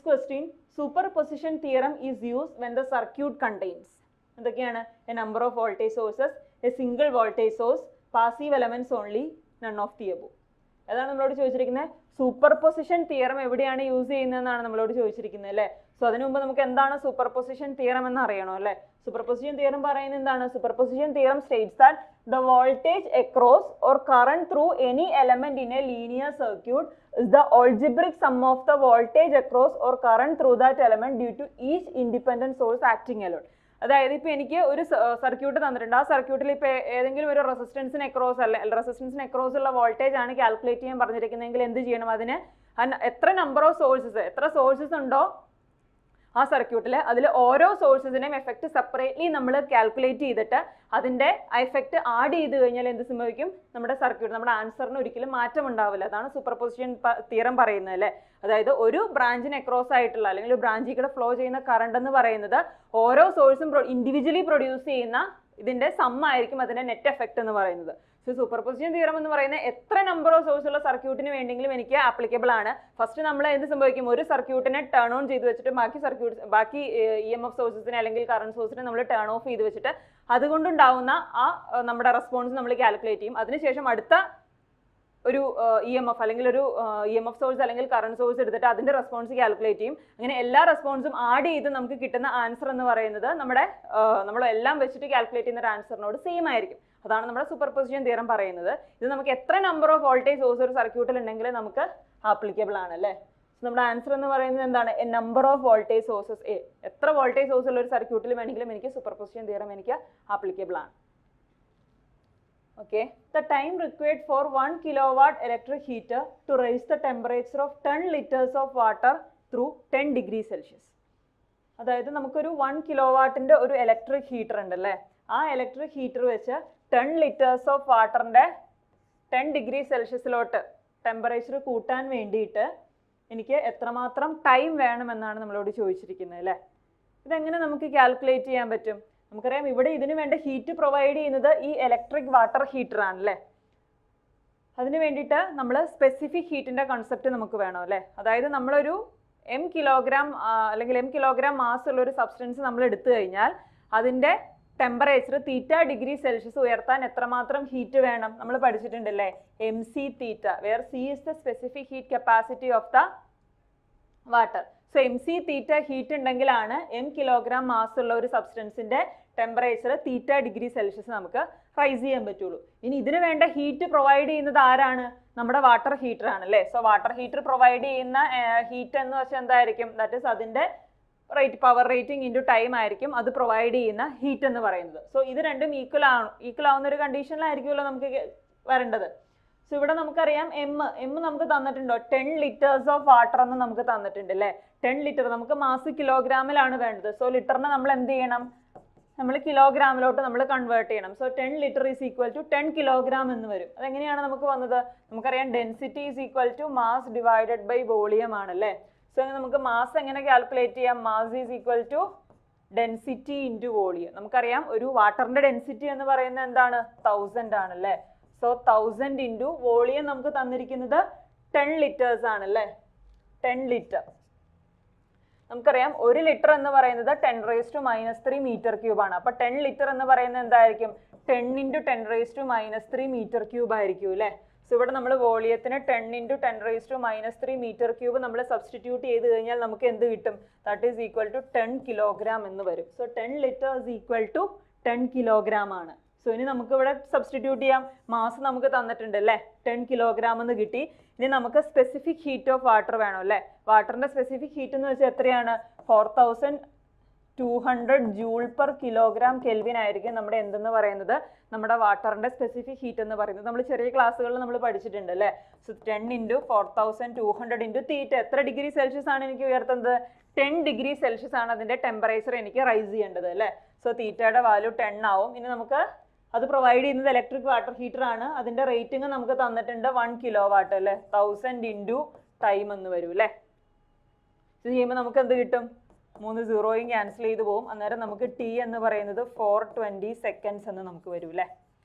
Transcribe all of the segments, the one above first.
Next question, superposition theorem is used when the circuit contains. എന്തൊക്കെയാണ്? A number of voltage sources, a single voltage source, passive elements only, none of the above. അതാണ് നമ്മളോട് ചോദിച്ചിരിക്കുന്നത്. Superposition theorem എവിടെയാണ് use ചെയ്യുന്നതെന്നാണ് നമ്മളോട് ചോദിച്ചിരിക്കുന്നത് അല്ലേ. So അതിനു മുമ്പ് നമുക്ക് എന്താണ് സൂപ്പർപൊസിഷൻ തിയറം എന്ന് അറിയണം അല്ലേ. സൂപ്പർപൊസിഷൻ തിയറം പറയുന്നത് എന്താണ്? Superposition theorem States that the voltage across or current through any element in a linear circuit is the algebraic sum of the voltage across or current through that element due to each independent source acting alone. അതായത് ഇപ്പോൾ എനിക്ക് ഒരു circuit തന്നിട്ടുണ്ട്. ആ സർക്യൂട്ടിൽ ഇപ്പോൾ ഏതെങ്കിലും ഒരു റെസിസ്റ്റൻസിന് അക്രോസ് ഉള്ള വോൾട്ടേജ് ആണ് കാൽക്കുലേറ്റ് ചെയ്യാൻ പറഞ്ഞിരിക്കുന്നതെങ്കിൽ എന്ത് ചെയ്യണം? അതിന് എത്ര നമ്പർ ഓഫ് സോഴ്സസ്, എത്ര സോഴ്സസ് ഉണ്ടോ ആ സർക്യൂട്ടിൽ, അതിൽ ഓരോ സോഴ്സസിനെയും എഫക്റ്റ് സെപ്പറേറ്റ്ലി നമ്മൾ കാൽക്കുലേറ്റ് ചെയ്തിട്ട് അതിൻ്റെ ആ എഫക്റ്റ് ആഡ് ചെയ്ത് കഴിഞ്ഞാൽ എന്ത് സംഭവിക്കും? നമ്മുടെ സർക്യൂട്ട്, നമ്മുടെ ആൻസറിന് ഒരിക്കലും മാറ്റം ഉണ്ടാവില്ല. അതാണ് സൂപ്പർപൊസിഷൻ തിയറം പറയുന്നത് അല്ലേ. അതായത് ഒരു ബ്രാഞ്ചിന് അക്രോസ് ആയിട്ടുള്ള അല്ലെങ്കിൽ ഒരു ബ്രാഞ്ചിൽ കൂടെ ഫ്ലോ ചെയ്യുന്ന കറണ്ട് എന്ന് പറയുന്നത് ഓരോ സോഴ്സും ഇൻഡിവിജ്വലി പ്രൊഡ്യൂസ് ചെയ്യുന്ന ഇതിൻ്റെ സം ആയിരിക്കും അതിൻ്റെ നെറ്റ് എഫക്റ്റ് എന്ന് പറയുന്നത്. സോ സൂപ്പർപൊസിഷൻ തിയറം എന്ന് പറയുന്നത് എത്ര നമ്പർ ഓഫ് സോഴ്സ് ഉള്ള സർക്യൂട്ടിന് വേണ്ടെങ്കിലും എനിക്ക് ആപ്ലിക്കബിൾ ആണ്. ഫസ്റ്റ് നമ്മൾ എന്ത് സംഭവിക്കും? ഒരു സർക്യൂട്ടിനെ ടേൺ ഓൺ ചെയ്ത് വെച്ചിട്ട് ബാക്കി EMF സോഴ്സസിനെ അല്ലെങ്കിൽ കറണ്ട് സോഴ്സിനെ നമ്മൾ ടേൺ ഓഫ് ചെയ്ത് വെച്ചിട്ട് അതുകൊണ്ടുണ്ടാവുന്ന ആ നമ്മുടെ റെസ്പോൺസ് നമ്മൾ കാൽക്കുലേറ്റ് ചെയ്യും. അതിനുശേഷം അടുത്ത ഒരു EMF അല്ലെങ്കിൽ ഒരു EMF സോഴ്സ് അല്ലെങ്കിൽ കറണ്ട് സോഴ്സ് എടുത്തിട്ട് അതിന്റെ റെസ്പോൺസ് കാൽക്കുലേറ്റ് ചെയ്യും. അങ്ങനെ എല്ലാ റെസ്പോൺസും ആഡ് ചെയ്ത് നമുക്ക് കിട്ടുന്ന ആൻസർ എന്ന് പറയുന്നത് നമ്മളെല്ലാം വെച്ചിട്ട് കാൽക്കുലേറ്റ് ചെയ്യുന്ന ഒരു ആൻസറിനോട് സെയിം ആയിരിക്കും. അതാണ് നമ്മുടെ സൂപ്പർപൊസിഷൻ തിയറം പറയുന്നത്. ഇത് നമുക്ക് എത്ര നമ്പർ ഓഫ് വോൾട്ടേജ് സോഴ്സ് ഒരു സർക്യൂട്ടിൽ ഉണ്ടെങ്കിൽ നമുക്ക് ആപ്ലിക്കബിൾ ആണ് അല്ലേ. നമ്മുടെ ആൻസർ എന്ന് പറയുന്നത് എന്താണ്? A number of voltage sources A. എത്ര വോൾട്ടേജ് സോഴ്സ് ഉള്ള ഒരു സർക്യൂട്ടിൽ വേണമെങ്കിലും എനിക്ക് സൂപ്പർപൊസിഷൻ തിയറം എനിക്ക് ആപ്ലിക്കബിൾ ആണ്. Okay, the time required for 1 kilowatt electric heater to raise the temperature of 10 liters of water through 10 degrees Celsius. അതായത് നമുക്കൊരു 1 കിലോവാട്ടിൻ്റെ ഒരു ഇലക്ട്രിക് ഹീറ്റർ ഉണ്ടല്ലേ. ആ ഇലക്ട്രിക് ഹീറ്റർ വെച്ച് 10 ലിറ്റേഴ്സ് ഓഫ് വാട്ടറിൻ്റെ 10 ഡിഗ്രി സെൽഷ്യസിലോട്ട് ടെമ്പറേച്ചർ കൂട്ടാൻ വേണ്ടിയിട്ട് എനിക്ക് എത്രമാത്രം ടൈം വേണമെന്നാണ് നമ്മളോട് ചോദിച്ചിരിക്കുന്നത് അല്ലേ. ഇതെങ്ങനെ നമുക്ക് കാൽക്കുലേറ്റ് ചെയ്യാൻ പറ്റും? നമുക്കറിയാം ഇവിടെ ഇതിന് വേണ്ട ഹീറ്റ് പ്രൊവൈഡ് ചെയ്യുന്നത് ഈ ഇലക്ട്രിക് വാട്ടർ ഹീറ്റർ ആണല്ലേ. അതിന് വേണ്ടിയിട്ട് നമ്മൾ സ്പെസിഫിക് ഹീറ്റിൻ്റെ കൺസെപ്റ്റ് നമുക്ക് വേണം അല്ലേ. അതായത് നമ്മളൊരു m കിലോഗ്രാം അല്ലെങ്കിൽ m കിലോഗ്രാം മാസ് ഉള്ള ഒരു സബ്സ്റ്റൻസ് നമ്മൾ എടുത്തു കഴിഞ്ഞാൽ അതിൻ്റെ ടെമ്പറേച്ചർ തീറ്റ ഡിഗ്രി സെൽഷ്യസ് ഉയർത്താൻ എത്രമാത്രം ഹീറ്റ് വേണം? നമ്മൾ പഠിച്ചിട്ടുണ്ടല്ലേ, MC theta, where C is the specific heat capacity of the water. So MC theta heat ഉണ്ടെങ്കിലാണ് m കിലോഗ്രാം മാസ് ഉള്ള ഒരു സബ്സ്റ്റൻസിൻ്റെ ടെമ്പറേച്ചർ തീറ്റ ഡിഗ്രി സെൽഷ്യസ് നമുക്ക് റൈസ് ചെയ്യാൻ പറ്റുള്ളൂ. ഇനി ഇതിന് വേണ്ട ഹീറ്റ് പ്രൊവൈഡ് ചെയ്യുന്നത് ആരാണ്? നമ്മുടെ വാട്ടർ ഹീറ്റർ ആണല്ലേ. സോ വാട്ടർ ഹീറ്റർ പ്രൊവൈഡ് ചെയ്യുന്ന ഹീറ്റ് എന്ന് വെച്ചാൽ എന്തായിരിക്കും? ദാറ്റ് ഈസ് അതിൻ്റെ പവർ റേറ്റിംഗ് ഇൻറ്റു ടൈം ആയിരിക്കും അത് പ്രൊവൈഡ് ചെയ്യുന്ന ഹീറ്റ് എന്ന് പറയുന്നത്. സോ ഇത് രണ്ടും ഈക്വൽ ആവുന്ന ഒരു കണ്ടീഷനിലായിരിക്കുമല്ലോ നമുക്ക് വരേണ്ടത്. സോ ഇവിടെ നമുക്കറിയാം എം നമുക്ക് തന്നിട്ടുണ്ടോ? 10 ലിറ്റേഴ്സ് ഓഫ് വാട്ടർ എന്ന് നമുക്ക് തന്നിട്ടുണ്ട് അല്ലേ. 10 ലിറ്റർ നമുക്ക് മാസ് കിലോഗ്രാമിലാണ് വേണ്ടത്. സോ ലിറ്ററിനെ നമ്മൾ എന്ത് ചെയ്യണം? നമ്മൾ കിലോഗ്രാമിലോട്ട് നമ്മൾ കൺവേർട്ട് ചെയ്യണം. So 10 litre is equal to 10 kilogram എന്ന് വരും. അതെങ്ങനെയാണ് നമുക്ക് വന്നത്? നമുക്കറിയാം density is equal to mass divided by volume ആണല്ലേ. സോ നമുക്ക് മാസ് എങ്ങനെ കാൽക്കുലേറ്റ് ചെയ്യാം? Mass is equal to density into volume. നമുക്കറിയാം ഒരു വാട്ടറിൻ്റെ ഡെൻസിറ്റി എന്ന് പറയുന്നത് എന്താണ്? 1000 ആണല്ലേ. സോ 1000 ഇൻറ്റു വോളിയം നമുക്ക് തന്നിരിക്കുന്നത് 10 ലിറ്റേഴ്സ് ആണല്ലേ. 10 ലിറ്റർ നമുക്കറിയാം 1 ലിറ്റർ എന്ന് പറയുന്നത് 10⁻³ മീറ്റർ ക്യൂബ് ആണ്. അപ്പോൾ 10 ലിറ്റർ എന്ന് പറയുന്നത് എന്തായിരിക്കും? 10 ഇൻറ്റു 10⁻³ മീറ്റർ ക്യൂബ് ആയിരിക്കും അല്ലേ. സോ ഇവിടെ നമ്മൾ വോളിയത്തിന് 10 ഇൻറ്റു 10⁻³ മീറ്റർ ക്യൂബ് നമ്മൾ സബ്സ്റ്റിറ്റ്യൂട്ട് ചെയ്ത് കഴിഞ്ഞാൽ നമുക്ക് എന്ത് കിട്ടും? That is equal to 10 kilogram എന്ന് വരും. So 10 litre is equal to 10 kilogram ആണ്. സോ ഇനി നമുക്ക് ഇവിടെ സബ്സ്റ്റിറ്റ്യൂട്ട് ചെയ്യാം. മാസ് നമുക്ക് തന്നിട്ടുണ്ട് അല്ലേ, 10 കിലോഗ്രാം എന്ന് കിട്ടി. ഇനി നമുക്ക് സ്പെസിഫിക് ഹീറ്റ് ഓഫ് വാട്ടർ വേണം അല്ലേ. വാട്ടറിൻ്റെ സ്പെസിഫിക് ഹീറ്റ് എന്ന് വെച്ചാൽ എത്രയാണ്? 4200 ജൂൾ പെർ കിലോഗ്രാം കെൽവിൻ ആയിരിക്കും നമ്മുടെ എന്തെന്ന് പറയുന്നത്, നമ്മുടെ വാട്ടറിൻ്റെ സ്പെസിഫിക് ഹീറ്റ് എന്ന് പറയുന്നത്. നമ്മൾ ചെറിയ ക്ലാസ്സുകളിൽ നമ്മൾ പഠിച്ചിട്ടുണ്ട് അല്ലേ. സോ 10 ഇൻറ്റു 4200 ഇൻറ്റു തീറ്റ എത്ര ഡിഗ്രി സെൽഷ്യസ് ആണ് എനിക്ക് ഉയർത്തുന്നത്? 10 ഡിഗ്രി സെൽഷ്യസ് ആണ് അതിൻ്റെ ടെമ്പറേച്ചർ എനിക്ക് റൈസ് ചെയ്യേണ്ടത് അല്ലേ. സോ തീറ്റയുടെ വാല്യൂ 10 ആവും. ഇനി നമുക്ക് അത് പ്രൊവൈഡ് ചെയ്യുന്നത് ഇലക്ട്രിക് വാട്ടർ ഹീറ്റർ ആണ്. അതിൻ്റെ റേറ്റിംഗ് നമുക്ക് തന്നിട്ടുണ്ട് 1 കിലോവാട്ട് അല്ലേ. 1000 ഇൻറ്റു ടൈം എന്ന് വരും അല്ലേ. ഇത് ചെയ്യുമ്പോൾ നമുക്ക് എന്ത് കിട്ടും? 3 സീറോയും ക്യാൻസൽ ചെയ്ത് പോകും. അന്നേരം നമുക്ക് T എന്ന് പറയുന്നത് 420 സെക്കൻഡ്സ് എന്ന് നമുക്ക് വരും അല്ലേ.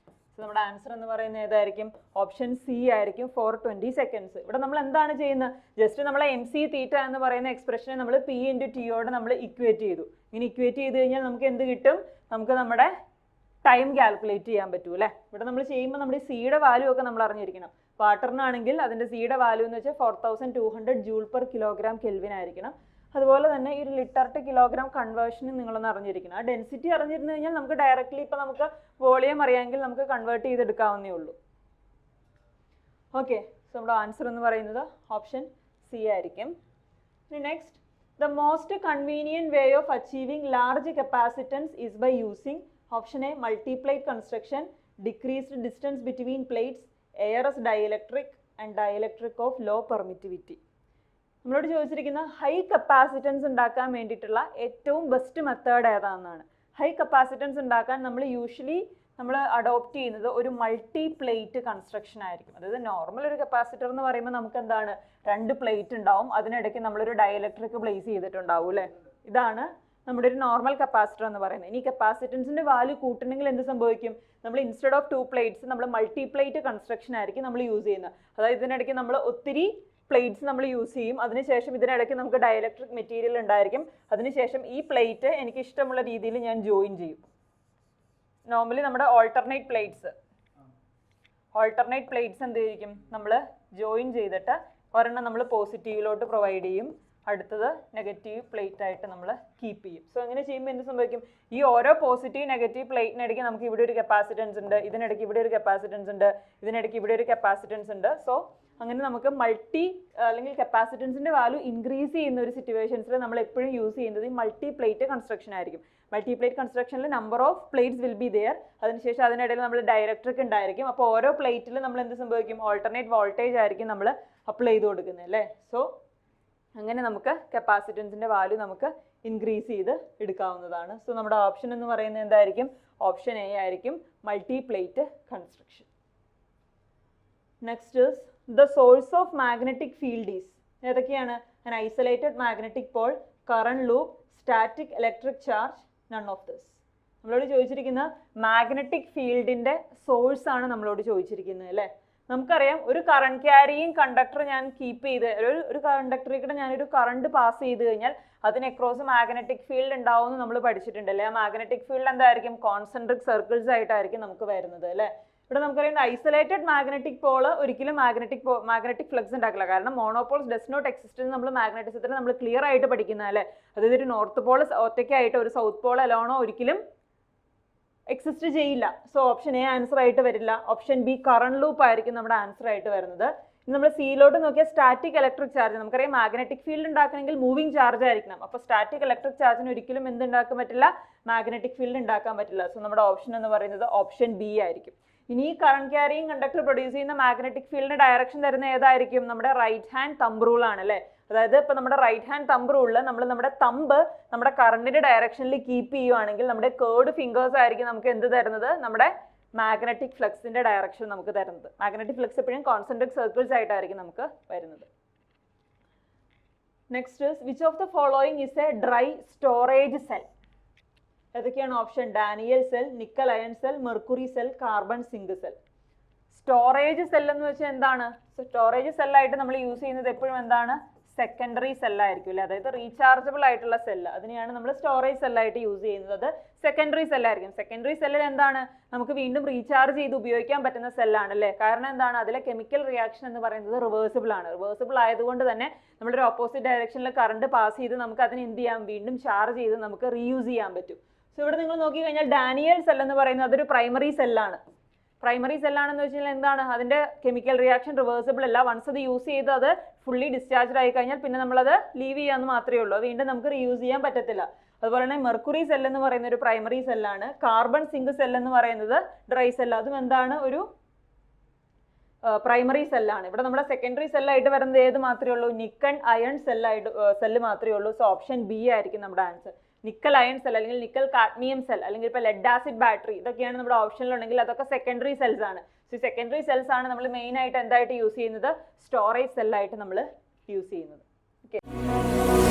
സോ നമ്മുടെ ആൻസർ എന്ന് പറയുന്നത് ഏതായിരിക്കും? ഓപ്ഷൻ സി ആയിരിക്കും, 420 seconds. ഇവിടെ നമ്മൾ എന്താണ് ചെയ്യുന്നത്? ജസ്റ്റ് നമ്മൾ എം സി തീറ്റ എന്ന് പറയുന്ന എക്സ്പ്രഷനെ നമ്മൾ പി ഇൻറ്റു ടിയോട് നമ്മൾ ഇക്വേറ്റ് ചെയ്തു. ഇങ്ങനെ ഇക്വേറ്റ് ചെയ്ത് കഴിഞ്ഞാൽ നമുക്ക് എന്ത് കിട്ടും? നമുക്ക് നമ്മുടെ ടൈം കാൽക്കുലേറ്റ് ചെയ്യാൻ പറ്റൂ അല്ലേ? ഇവിടെ നമ്മൾ ചെയ്യുമ്പോൾ നമ്മുടെ സിയുടെ വാല്യൂ ഒക്കെ നമ്മൾ അറിഞ്ഞിരിക്കണം. വാട്ടറിനാണെങ്കിൽ അതിൻ്റെ സിയുടെ വാല്യൂ എന്ന് വെച്ചാൽ 4200 J/kg ആയിരിക്കണം. അതുപോലെ തന്നെ ഈ ഒരു ലിറ്റർ ടു കിലോഗ്രാം കൺവേർഷന് നിങ്ങളൊന്ന് അറിഞ്ഞിരിക്കണം. ആ ഡെൻസിറ്റി അറിഞ്ഞിരുന്നു കഴിഞ്ഞാൽ നമുക്ക് ഡയറക്റ്റ്ലി ഇപ്പോൾ നമുക്ക് വോളിയം അറിയാമെങ്കിൽ നമുക്ക് കൺവേർട്ട് ചെയ്തെടുക്കാവുന്നേ ഉള്ളൂ. ഓക്കെ, സോ നമ്മുടെ ആൻസർ എന്ന് പറയുന്നത് ഓപ്ഷൻ സി ആയിരിക്കും. Next, the most convenient way of achieving large capacitance is by using option A multiplate construction, decreased distance between plates, air as dielectric and dielectric of low permittivity. നമ്മളോട് ചോദിച്ചിരിക്കുന്ന high capacitance ഉണ്ടാക്കാൻ വേണ്ടിയിട്ടുള്ള ഏറ്റവും best method ഏതാണെന്നാണ്. High capacitance ഉണ്ടാക്കാൻ നമ്മൾ usually നമ്മൾ adopt ചെയ്യുന്നത് ഒരു മൾട്ടി പ്ലേറ്റ് കൺസ്ട്രക്ഷൻ ആയിരിക്കും. അതായത് നോർമൽ ഒരു കപ്പാസിറ്റർ എന്ന് പറയുമ്പോൾ നമുക്ക് എന്താണ്, 2 പ്ലേറ്റ് ഉണ്ടാവും, അതിനിടയ്ക്ക് നമ്മളൊരു ഡൈഇലക്ട്രിക് പ്ലേസ് ചെയ്തിട്ടുണ്ടാവും അല്ലേ? ഇതാണ് നമ്മുടെ ഒരു നോർമൽ കപ്പാസിറ്റർ എന്ന് പറയുന്നത്. ഇനി കപ്പാസിറ്റൻസിൻ്റെ വാല്യൂ കൂട്ടണമെങ്കിൽ എന്ത് സംഭവിക്കും? നമ്മൾ ഇൻസ്റ്റെഡ് ഓഫ് 2 പ്ലേറ്റ്സ് നമ്മൾ മൾട്ടി പ്ലേറ്റ് കൺസ്ട്രക്ഷൻ ആയിരിക്കും നമ്മൾ യൂസ് ചെയ്യുന്നത്. അതായത് ഇതിനിടയ്ക്ക് നമ്മൾ ഒത്തിരി പ്ലേറ്റ്സ് നമ്മൾ യൂസ് ചെയ്യും. അതിനുശേഷം ഇതിനിടയ്ക്ക് നമുക്ക് ഡൈഇലക്ട്രിക് മെറ്റീരിയൽ ഉണ്ടായിരിക്കും. അതിനുശേഷം ഈ പ്ലേറ്റ് എനിക്ക് ഇഷ്ടമുള്ള രീതിയിൽ ഞാൻ ജോയിൻ ചെയ്യും. നോർമലി നമ്മുടെ ഓൾട്ടർനേറ്റ് പ്ലേറ്റ്സ് എന്തായിരിക്കും? നമ്മൾ ജോയിൻ ചെയ്തിട്ട് ഒരെണ്ണം നമ്മൾ പോസിറ്റീവിലോട്ട് പ്രൊവൈഡ് ചെയ്യും, അടുത്തത് നെഗറ്റീവ് പ്ലേറ്റ് ആയിട്ട് നമ്മൾ കീപ്പ് ചെയ്യും. സോ അങ്ങനെ ചെയ്യുമ്പോൾ എന്ത് സംഭവിക്കും? ഈ ഓരോ പോസിറ്റീവ് നെഗറ്റീവ് പ്ലേറ്റിനിടയ്ക്ക് നമുക്ക് ഇവിടെ ഒരു കപ്പാസിറ്റൻസ് ഉണ്ട്, ഇതിനിടയ്ക്ക് ഇവിടെ ഒരു കപ്പാസിറ്റൻസ് ഉണ്ട്, ഇതിനിടയ്ക്ക് ഇവിടെ ഒരു കപ്പാസിറ്റൻസ് ഉണ്ട്. സോ അങ്ങനെ നമുക്ക് അല്ലെങ്കിൽ കപ്പാസിറ്റൻസിൻ്റെ വാല്യൂ ഇൻക്രീസ് ചെയ്യുന്ന ഒരു സിറ്റുവേഷൻസിൽ നമ്മൾ എപ്പോഴും യൂസ് ചെയ്യുന്നത് ഈ മൾട്ടി പ്ലേറ്റ് കൺസ്ട്രക്ഷൻ ആയിരിക്കും. മൾട്ടി പ്ലേറ്റ് കൺസ്ട്രക്ഷനിൽ number of plates will be there. അതിനുശേഷം അതിനിടയിൽ നമ്മൾ ഡൈഇലക്ട്രിക് ഉണ്ടായിരിക്കും. അപ്പോൾ ഓരോ പ്ലേറ്റിലും നമ്മൾ എന്ത് സംഭവിക്കും? ഓൾട്ടർനേറ്റ് വോൾട്ടേജ് ആയിരിക്കും നമ്മൾ അപ്ലൈ ചെയ്ത് കൊടുക്കുന്നത് അല്ലേ? സോ അങ്ങനെ നമുക്ക് കപ്പാസിറ്റൻസിൻ്റെ വാല്യൂ നമുക്ക് ഇൻക്രീസ് ചെയ്ത് എടുക്കാവുന്നതാണ്. സോ നമ്മുടെ ഓപ്ഷൻ എന്ന് പറയുന്നത് എന്തായിരിക്കും? ഓപ്ഷൻ എ ആയിരിക്കും, multi plate construction. Next is the source of magnetic field is. ഏതൊക്കെയാണ്? an isolated magnetic pole, current loop, static electric charge, none of this. നമ്മളോട് ചോദിച്ചിരിക്കുന്ന മാഗ്നറ്റിക് ഫീൽഡിൻ്റെ സോഴ്സ് ആണ് നമ്മളോട് ചോദിച്ചിരിക്കുന്നത് അല്ലേ? നമുക്കറിയാം ഒരു കറണ്ട് ക്യാരിയിങ് കണ്ടക്ടർ ഞാൻ കീപ്പ് ചെയ്ത് ഒരു കണ്ടക്ടറിൽ കൂടെ ഞാനൊരു കറണ്ട് പാസ് ചെയ്ത് കഴിഞ്ഞാൽ അതിന് അക്രോസ് മാഗ്നറ്റിക് ഫീൽഡ് ഉണ്ടാവും എന്ന് നമ്മൾ പഠിച്ചിട്ടുണ്ടല്ലേ? ആ മാഗ്നറ്റിക് ഫീൽഡ് എന്തായിരിക്കും? കോൺസെൻട്രിക് സർക്കിൾസ് ആയിട്ടായിരിക്കും നമുക്ക് വരുന്നത് അല്ലേ? ഇവിടെ നമുക്കറിയാം ഐസൊലേറ്റഡ് മാഗ്നറ്റിക് പോള് ഒരിക്കലും മാഗ്നറ്റിക് ഫ്ലക്സ് ഉണ്ടാക്കില്ല. കാരണം മോണോപോൾസ് ഡസ് നോട്ട് എക്സിസ്റ്റ് എന്ന് നമ്മൾ മാഗ്നറ്റിസത്തിൽ നമ്മൾ ക്ലിയർ ആയിട്ട് പഠിക്കുന്നത് അല്ലേ? അതായത് ഒരു നോർത്ത് പോൾ ഒറ്റയ്ക്കായിട്ട് ഒരു സൗത്ത് പോൾ അലോണോ ഒരിക്കലും എക്സിസ്റ്റ് ചെയ്യില്ല. സോ ഓപ്ഷൻ എ ആൻസർ ആയിട്ട് വരില്ല. ഓപ്ഷൻ ബി കറണ്ട് ലൂപ്പ് ആയിരിക്കും നമ്മുടെ ആൻസർ ആയിട്ട് വരുന്നത്. ഇനി നമ്മൾ സിയിലോട്ട് നോക്കിയാൽ സ്റ്റാറ്റിക് ഇലക്ട്രിക് ചാർജ്. നമുക്കറിയാം മാഗ്നറ്റിക് ഫീൽഡ് ഉണ്ടാക്കണമെങ്കിൽ മൂവിങ് ചാർജ് ആയിരിക്കണം. അപ്പോൾ സ്റ്റാറ്റിക് ഇലക്ട്രിക് ചാർജിന് ഒരിക്കലും എന്തുണ്ടാക്കാൻ പറ്റില്ല? മാഗ്നറ്റിക് ഫീൽഡ് ഉണ്ടാക്കാൻ പറ്റില്ല. സോ നമ്മുടെ ഓപ്ഷൻ എന്ന് പറയുന്നത് ഓപ്ഷൻ ബി ആയിരിക്കും. ഇനി ഈ കറണ്ട് ക്യാരിയിങ് കണ്ടക്ടർ പ്രൊഡ്യൂസ് ചെയ്യുന്ന മാഗ്നറ്റിക് ഫീൽഡിന് ഡയറക്ഷൻ തരുന്ന ഏതായിരിക്കും? നമ്മുടെ റൈറ്റ് ഹാൻഡ് തമ്പ് റൂൾ ആണ് അല്ലേ? അതായത് ഇപ്പം നമ്മുടെ റൈറ്റ് ഹാൻഡ് തമ്പ് റൂളിൽ നമ്മൾ നമ്മുടെ തമ്പ് നമ്മുടെ കറണ്ടിന്റെ ഡയറക്ഷനിൽ കീപ്പ് ചെയ്യുവാണെങ്കിൽ നമ്മുടെ കേർഡ് ഫിംഗേഴ്സ് ആയിരിക്കും നമുക്ക് എന്ത് തരുന്നത്? നമ്മുടെ മാഗ്നറ്റിക് ഫ്ലക്സിന്റെ ഡയറക്ഷൻ നമുക്ക് തരുന്നത്. മാഗ്നറ്റിക് ഫ്ലക്സ് എപ്പോഴും കോൺസെൻട്രിക് സർക്കിൾസ് ആയിട്ടായിരിക്കും നമുക്ക് വരുന്നത്. Next which of the following is a dry storage cell? ഏതൊക്കെയാണ് option? Daniel cell, nickel iron cell, mercury cell, carbon zinc cell. Storage cell എന്ന് വെച്ചാൽ എന്താണ്? സ്റ്റോറേജ് സെല്ലായിട്ട് നമ്മൾ യൂസ് ചെയ്യുന്നത് എപ്പോഴും എന്താണ്? സെക്കൻഡറി സെല്ലായിരിക്കും അല്ലേ? അതായത് റീചാർജബിൾ ആയിട്ടുള്ള സെല്ല്, അതിനെയാണ് നമ്മൾ സ്റ്റോറേജ് സെല്ലായിട്ട് യൂസ് ചെയ്യുന്നത്. അത് സെക്കൻഡറി സെല്ലായിരിക്കും. സെക്കൻഡറി സെല്ലിൽ എന്താണ്? നമുക്ക് വീണ്ടും റീചാർജ് ചെയ്ത് ഉപയോഗിക്കാൻ പറ്റുന്ന സെല്ലാണ് അല്ലേ? കാരണം എന്താണ്? അതിലെ കെമിക്കൽ റിയാക്ഷൻ എന്ന് പറയുന്നത് റിവേഴ്സിബിൾ ആണ്. റിവേഴ്സിബിൾ ആയതുകൊണ്ട് തന്നെ നമ്മളൊരു ഓപ്പോസിറ്റ് ഡയറക്ഷനിൽ കറണ്ട് പാസ് ചെയ്ത് നമുക്ക് അതിന് എന്ത് ചെയ്യാം? വീണ്ടും ചാർജ് ചെയ്ത് നമുക്ക് റീയൂസ് ചെയ്യാൻ പറ്റും. സോ ഇവിടെ നിങ്ങൾ നോക്കിക്കഴിഞ്ഞാൽ ഡാനിയൽ സെൽ എന്ന് പറയുന്നത് അതൊരു പ്രൈമറി സെല്ലാണ്. പ്രൈമറി സെല്ലാണെന്ന് വെച്ച് കഴിഞ്ഞാൽ എന്താണ്? അതിൻ്റെ കെമിക്കൽ റിയാക്ഷൻ റിവേഴ്സിബിൾ അല്ല. വൺസ് അത് യൂസ് ചെയ്ത് അത് ഫുള്ളി ഡിസ്ചാർജ് ആയി കഴിഞ്ഞാൽ പിന്നെ നമ്മളത് ലീവ് ചെയ്യാമെന്ന് മാത്രമേ ഉള്ളൂ. വീണ്ടും നമുക്ക് റീയൂസ് ചെയ്യാൻ പറ്റത്തില്ല. അതുപോലെ തന്നെ മെർക്കുറി സെൽ എന്ന് പറയുന്ന ഒരു പ്രൈമറി സെല്ലാണ്. കാർബൺ സിങ്ക് സെൽ എന്ന് പറയുന്നത് ഡ്രൈ സെൽ. അതും എന്താണ്? ഒരു പ്രൈമറി സെല്ലാണ്. ഇവിടെ നമ്മുടെ സെക്കൻഡറി സെല്ലായിട്ട് വരുന്നത് ഏത് മാത്രമേ ഉള്ളൂ? നിക്കൺ അയൺ സെല്ല് മാത്രമേ ഉള്ളൂ. സോ ഓപ്ഷൻ ബി ആയിരിക്കും നമ്മുടെ ആൻസർ. നിക്കൽ അയൺ സെൽ അല്ലെങ്കിൽ നിക്കൽ കാഡ്മിയം സെൽ അല്ലെങ്കിൽ ഇപ്പോൾ ലെഡ് ആസിഡ് ബാറ്ററി, ഇതൊക്കെയാണ് നമ്മുടെ ഓപ്ഷനിലുണ്ടെങ്കിൽ അതൊക്കെ സെക്കൻഡറി സെൽസ് ആണ്. സോ സെക്കൻഡറി സെൽസ് ആണ് നമ്മൾ മെയിൻ ആയിട്ട് എന്തായിട്ട് യൂസ് ചെയ്യുന്നത്? സ്റ്റോറേജ് സെല്ലായിട്ട് നമ്മൾ യൂസ് ചെയ്യുന്നത്. ഓക്കെ.